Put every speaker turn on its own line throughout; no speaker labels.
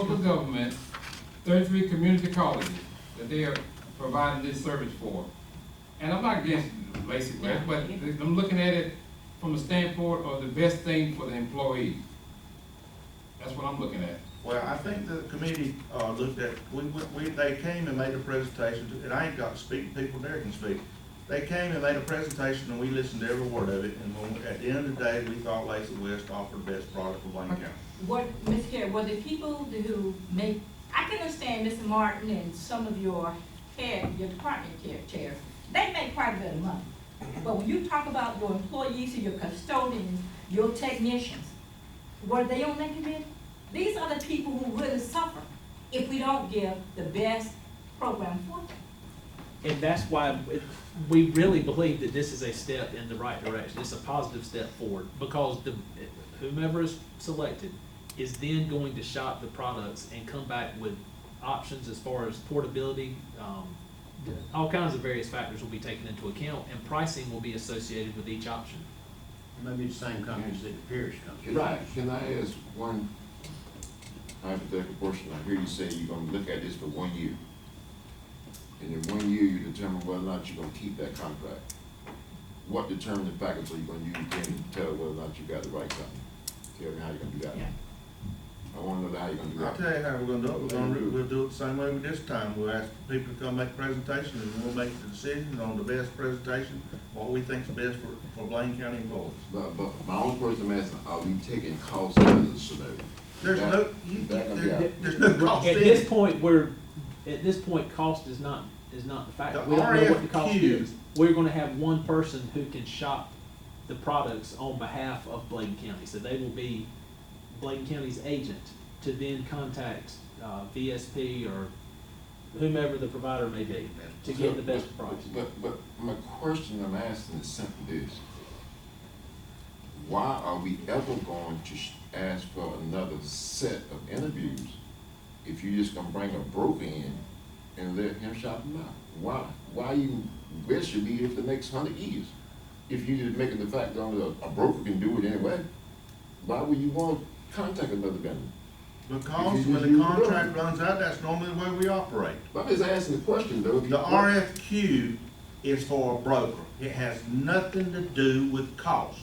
local government, 33 community colleges that they are providing this service for. And I'm not against Lacey West, but I'm looking at it from the standpoint of the best thing for the employees. That's what I'm looking at.
Well, I think the committee, looked at, they came and made a presentation, and I ain't got to speak, people there can speak. They came and made a presentation, and we listened to every word of it, and at the end of the day, we thought Lacey West offered the best product for Bladen County.
What, Ms. Carey, were the people who make, I can understand Mr. Martin and some of your department chairs, they make quite a bit of money. But when you talk about your employees and your custodians, your technicians, were they on that committee? These are the people who really suffer if we don't give the best program for them.
And that's why we really believe that this is a step in the right direction. It's a positive step forward, because whomever is selected is then going to shop the products and come back with options as far as portability. All kinds of various factors will be taken into account, and pricing will be associated with each option.
Maybe the same companies that the Pierce company.
Right, can I ask one hypothetical question? I hear you say you're gonna look at this for 1 year. And in 1 year, you determine whether or not you're gonna keep that contract. What determining factors are you gonna use then to tell whether or not you got the right company? Tell me how you're gonna do that.
Yeah.
I wanna know how you're gonna do
I'll
that.
tell you how we're gonna do it. We'll do it the same way with this time. We'll ask people to come make a presentation, and we'll make the decision on the best presentation, what we think's best for Bladen County employees.
But my own person, I'm asking, are we taking costs out of the scenario?
There's
That-
no,
that gonna be out.
there's no cost
At
in
this
it.
point, cost is not the factor.
The
We don't know what the cost
RFQ.
is. We're gonna have one person who can shop the products on behalf of Bladen County. So they will be Bladen County's agent to then contact VSP or whomever the provider may be to get the best price.
But my question I'm asking is simply this. Why are we ever going to ask for another set of interviews if you just gonna bring a broker in and let him shop them out? Why you, this should be here for the next 100 years. If you just making the fact that only a broker can do it anyway, why would you want to contact another vendor?
Because when the contract runs out, that's normally the way we operate.
But I'm just asking the question though.
The RFQ is for a broker. It has nothing to do with cost.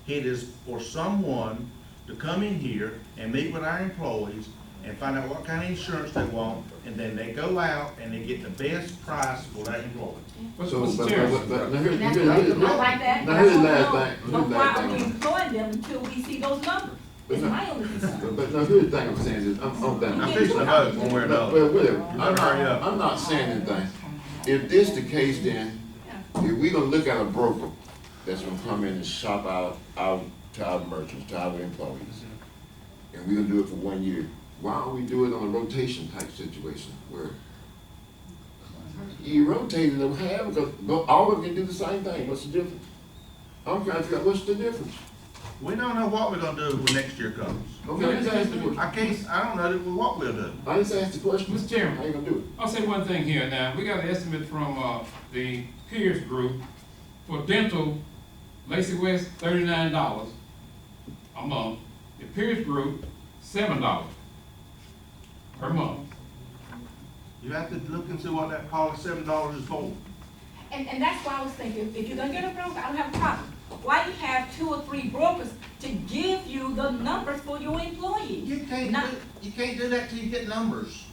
It is for someone to come in here and meet with our employees and find out what kind of insurance they want, and then they go out and they get the best price for that employee.
But,
So,
Mr.
but
Chairman,
now here's
That's
the
right. I
last
like that.
Now
But
here's the
I
last
don't know.
thing.
But why are we employing them until we see those numbers? It's my only concern.
But now here's the thing I'm saying is, I'm done.
I'm fixing to vote one way or another.
Well, whatever.
Hurry up.
I'm not saying anything. If this the case, then if we gonna look at a broker that's gonna come in and shop out to our merchants, to our employees, and we gonna do it for 1 year, why don't we do it on a rotation type situation where you rotate them half, because all of them can do the same thing? What's the difference? I'm trying to figure out what's the difference.
We don't know what we're gonna do when next year comes.
Okay, I just asked the question.
I don't know what we'll do.
I just asked the question.
Mr. Chairman.
How you gonna do it?
I'll say one thing here now. We got an estimate from the Pierce Group for dental, Lacey West, $39 a month. The Pierce Group, $7 per month.
You have to look and see what that policy $7 is for.
And that's why I was thinking, if you're gonna get a broker, I don't have a problem. Why you have 2 or 3 brokers to give you the numbers for your employees?
You can't do that till you get numbers.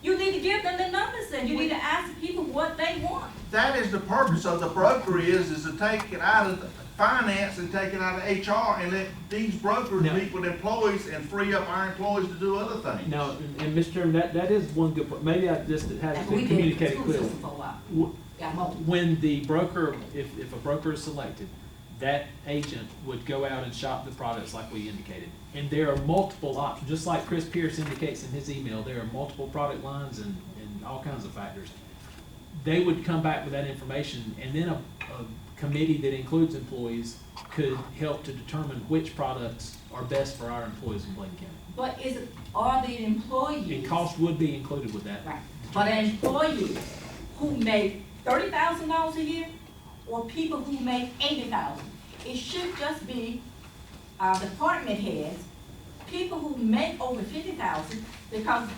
You need to give them the numbers then. You need to ask people what they want.
That is the purpose of the broker is to take it out of finance and take it out of HR and let these brokers
No.
meet with employees and free up our employees to do other things.
Now, and Mr. Chairman, that is one good point. Maybe I just
That's
haven't
what we
been
did in the
communicated
school
clearly.
system for a while. Got more.
When the broker, if a broker is selected, that agent would go out and shop the products like we indicated. And there are multiple options, just like Chris Pierce indicates in his email, there are multiple product lines and all kinds of factors. They would come back with that information, and then a committee that includes employees could help to determine which products are best for our employees in Bladen County.
But are the employees?
And cost would be included with that.
Right. But employees who make $30,000 a year, or people who make $80,000, it should just be department heads, people who make over $50,000, Because,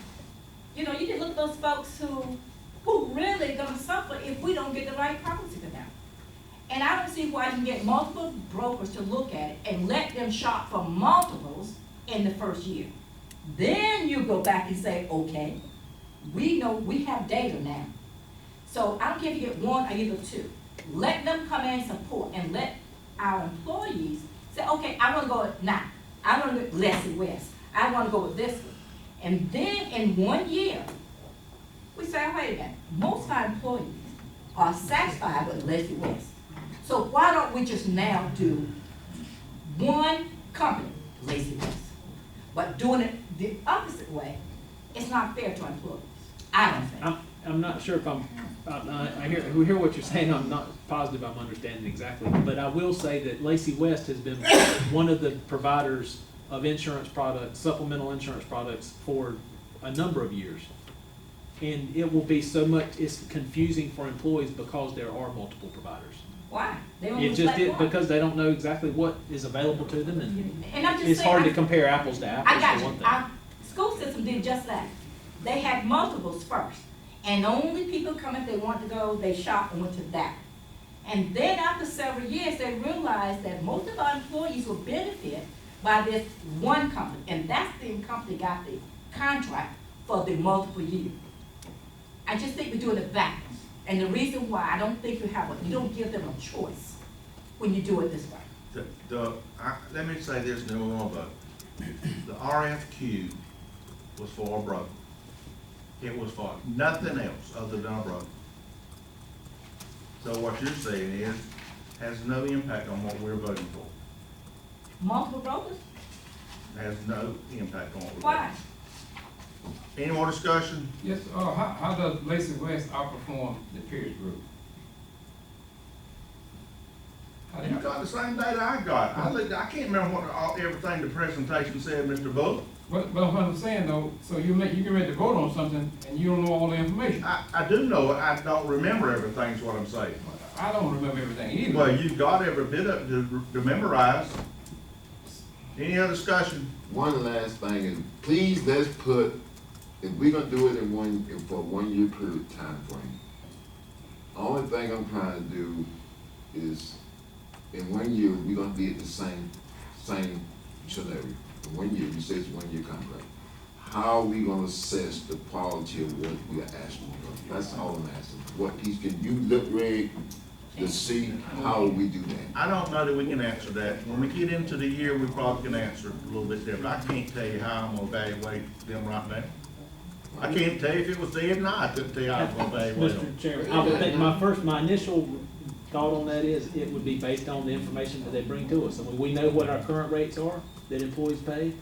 you know, you can look at those folks who really gonna suffer if we don't get the right policy for them. And I don't see why you can get multiple brokers to look at it and let them shop for multiples in the first year. Then you go back and say, okay, we know, we have data now. So I don't care if you get one or you get two. Let them come in and support and let our employees say, okay, I wanna go with, nah, I wanna go with Leslie West. I wanna go with this one. And then in 1 year, we say, wait a minute, most of our employees are satisfied with Leslie West. So why don't we just now do one company, Leslie West? But doing it the opposite way, it's not fair to employees. I don't think.
I'm not sure if I hear what you're saying. I'm not positive I'm understanding exactly. But I will say that Lacey West has been one of the providers of insurance products, supplemental insurance products for a number of years. And it will be so much, it's confusing for employees because there are multiple providers.
Why? They don't
It
use
just,
like one.
because they don't know exactly what is available to them, and
I'm just
it's
saying,
hard to compare apples to
I
apples
got
for one
you.
thing.
Our school system did just that. They had multiples first. And only people come if they want to go, they shop and went to that. And then after several years, they realized that most of our employees will benefit by this one company. And that's the company got the contract for the multiple years. I just think we're doing it backwards. And the reason why, I don't think you don't give them a choice when you do it this way.
Let me say this, and then we'll vote. The RFQ was for a broker. It was for nothing else other than a broker. So what you're saying is, has no impact on what we're voting for.
Multiple brokers?
Has no impact on what we're voting
Why?
for. Any more discussion?
Yes, how does Lacey West outperform the Pierce Group? How do
You got the same data I got. I can't remember everything the presentation said, Mr. Bullock.
But what I'm saying though, so you get ready to vote on something and you don't know all the information.
I do know it, I don't remember everything is what I'm saying.
I don't remember everything either.
Well, you've got every bit of it to memorize. Any other discussion?
One last thing is, please let's put, if we're gonna do it for a 1 year period time frame, only thing I'm trying to do is, in 1 year, we're gonna be at the same scenario. In 1 year, you say it's 1 year contract. How are we gonna assess the quality of what we are asking for? That's all I'm asking. What piece, can you look, Ray, to see how we do that?
I don't know that we can answer that. When we get into the year, we probably can answer it a little bit different. I can't tell you how I'm gonna evaluate them right now. I can't tell you if it was dead or not. I couldn't tell you how I'm gonna evaluate them.
Mr. Chairman, I would think my initial thought on that is, it would be based on the information that they bring to us. I mean, we know what our current rates are that employees pay,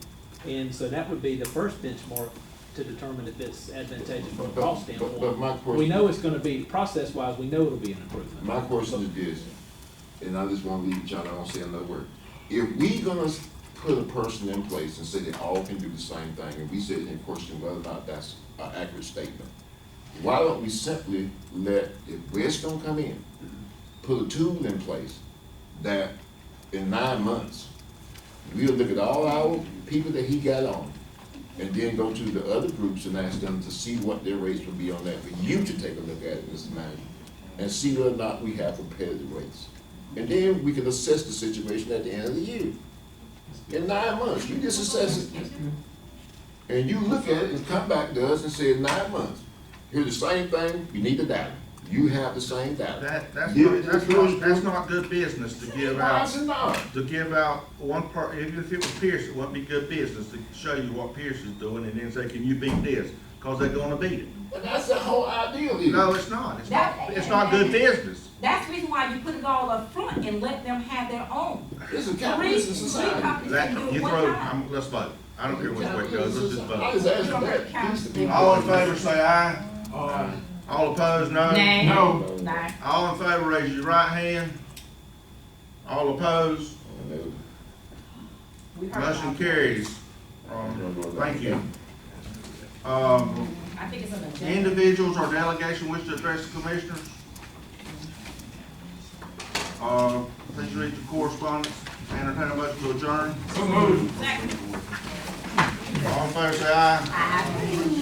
and so that would be the first benchmark to determine if it's advantageous from a cost standpoint.
But my question.
We know it's gonna be, process-wise, we know it'll be an improvement.
My question is this, and I just wanna leave y'all, I don't say another word. If we gonna put a person in place and say they all can do the same thing, and we sit and question whether or not that's an accurate statement, why don't we simply let, if West gonna come in, put a tool in place that in 9 months, we'll look at all our people that he got on, and then go to the other groups and ask them to see what their rates would be on that, for you to take a look at it, Mr. Manager, and see whether or not we have competitive rates. And then we can assess the situation at the end of the year. In 9 months, you just assess it. And you look at it and come back to us and say, in 9 months, here's the same thing, you need the data. You have the same data.
That's not good business to give
Why
out.
is it not?
To give out one part, even if it was Pierce, it wouldn't be good business to show you what Pierce is doing and then say, can you beat this? Cause they're gonna beat it.
And that's the whole idea here.
No, it's not. It's not good business.
That's the reason why you put it all up front and let them have their own.
It's a capitalist society.
companies
That,
can do
you
it one
throw,
time.
let's vote. I don't care which way it goes, let's just
I just
vote.
asked that. Piece to be-
All in favor, say aye. All opposed, no?
No. No.
All in favor, raise your right hand. All opposed,
We heard
motion
about that.
carries. Thank you.
I think it's an agenda.
Individuals or delegation wish to address the commissioners? Please read the correspondence. Entertain a motion to adjourn.
So moved.
Second.
All in favor, say aye.
Aye.